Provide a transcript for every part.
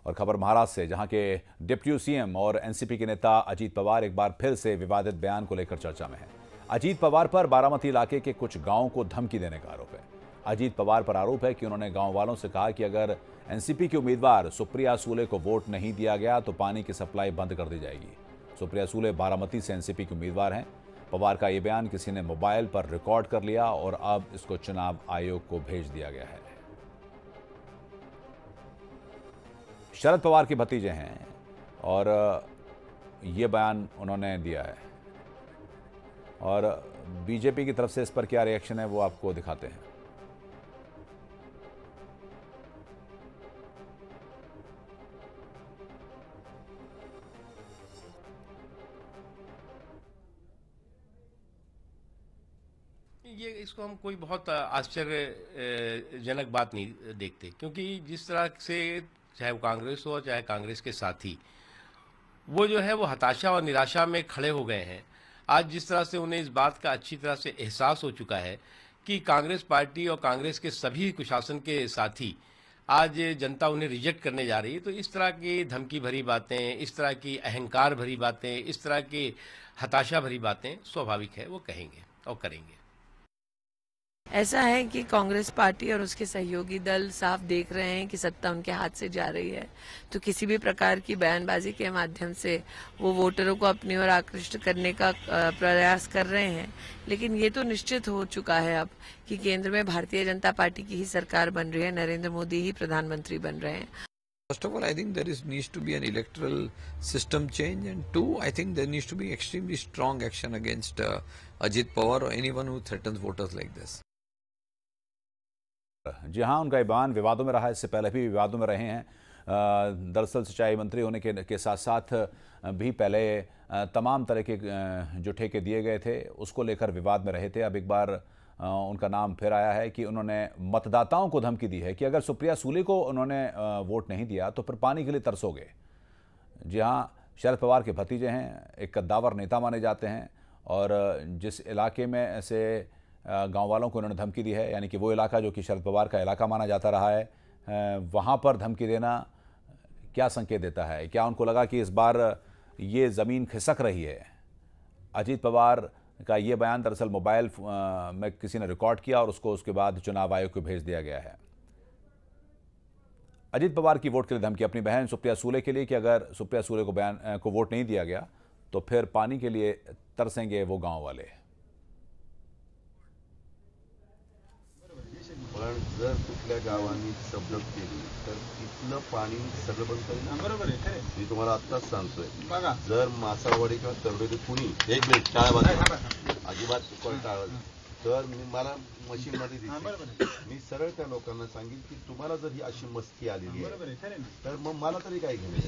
और खबर महाराष्ट्र से, जहां के डिप्टी सीएम और एनसीपी के नेता अजीत पवार एक बार फिर से विवादित बयान को लेकर चर्चा में हैं। अजीत पवार पर बारामती इलाके के कुछ गांवों को धमकी देने का आरोप है। अजीत पवार पर आरोप है कि उन्होंने गांव वालों से कहा कि अगर एनसीपी की उम्मीदवार सुप्रिया सूले को वोट नहीं दिया गया तो पानी की सप्लाई बंद कर दी जाएगी। सुप्रिया सूले बारामती से एनसीपी की उम्मीदवार हैं। पवार का यह बयान किसी ने मोबाइल पर रिकॉर्ड कर लिया और अब इसको चुनाव आयोग को भेज दिया गया है। शरद पवार के भतीजे हैं और ये बयान उन्होंने दिया है और बीजेपी की तरफ से इस पर क्या रिएक्शन है वो आपको दिखाते हैं। ये इसको हम कोई बहुत आश्चर्यजनक बात नहीं देखते, क्योंकि जिस तरह से चाहे वो कांग्रेस हो चाहे कांग्रेस के साथी, वो जो है वो हताशा और निराशा में खड़े हो गए हैं। आज जिस तरह से उन्हें इस बात का अच्छी तरह से एहसास हो चुका है कि कांग्रेस पार्टी और कांग्रेस के सभी कुशासन के साथी आज जनता उन्हें रिजेक्ट करने जा रही है, तो इस तरह की धमकी भरी बातें, इस तरह की अहंकार भरी बातें, इस तरह की हताशा भरी बातें स्वाभाविक है वो कहेंगे और करेंगे। ऐसा है कि कांग्रेस पार्टी और उसके सहयोगी दल साफ देख रहे हैं कि सत्ता उनके हाथ से जा रही है, तो किसी भी प्रकार की बयानबाजी के माध्यम से वो वोटरों को अपनी ओर आकृष्ट करने का प्रयास कर रहे हैं। लेकिन ये तो निश्चित हो चुका है अब कि केंद्र में भारतीय जनता पार्टी की ही सरकार बन रही है, नरेंद्र मोदी ही प्रधानमंत्री बन रहे हैं। First of all, I think there needs to be an electoral system change, and two, I think there needs to be extremely strong action against Ajit Pawar or anyone who threatens voters like this. जी हाँ, उनका ये बयान विवादों में रहा है, इससे पहले भी विवादों में रहे हैं। दरअसल सिंचाई मंत्री होने के साथ साथ भी पहले तमाम तरह के जो ठेके दिए गए थे उसको लेकर विवाद में रहे थे। अब एक बार उनका नाम फिर आया है कि उन्होंने मतदाताओं को धमकी दी है कि अगर सुप्रिया सूले को उन्होंने वोट नहीं दिया तो फिर पानी के लिए तरसोगे। जी हाँ, शरद पवार के भतीजे हैं, एक कद्दावर नेता माने जाते हैं और जिस इलाके में ऐसे गांव वालों को उन्होंने धमकी दी है, यानी कि वो इलाका जो कि शरद पवार का इलाका माना जाता रहा है, वहाँ पर धमकी देना क्या संकेत देता है? क्या उनको लगा कि इस बार ये ज़मीन खिसक रही है? अजीत पवार का ये बयान दरअसल मोबाइल में किसी ने रिकॉर्ड किया और उसको उसके बाद चुनाव आयोग को भेज दिया गया है। अजीत पवार की वोट के लिए धमकी अपनी बहन सुप्रिया सूले के लिए कि अगर सुप्रिया सूले को वोट नहीं दिया गया तो फिर पानी के लिए तरसेंगे वो गाँव वाले। पण जर कुठल्या गावांनी सबलब केली तर तिथलं पाणी सगळं बंद करेल। बरोबर आहे, मी तुम्हाला आत्ताच सांगतोय। जर मासावाडी किंवा तरडोली कुणी एक मिनिट अजिबात टाळलं तर मला मशीन मध्ये दिसते, मी सरळ त्या लोकांना सांगेन की तुम्हाला जर ही अशी मस्ती आलेली आहे तर मग मला तरी काय घेणं।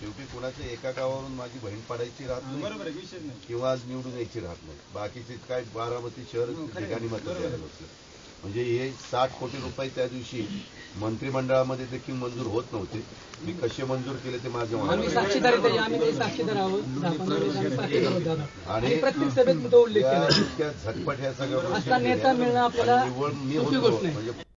शेवटी कुणाच्या एका गावावरून माझी बहीण पाडायची राहत नाही किंवा निवडून यायची राहत नाही। बाकीचे काय बारामती शहर ठिकाणी मत द्यायला बसलं म्हणजे हे 60 कोटी रुपये त्या दिवशी मंत्रिमंडळामध्ये देखील मंजूर होत नव्हते। मी कसे मंजूर केले ते माझ्या आणि झटपट ह्या सगळ्या गोष्टी निवड मी होतो म्हणजे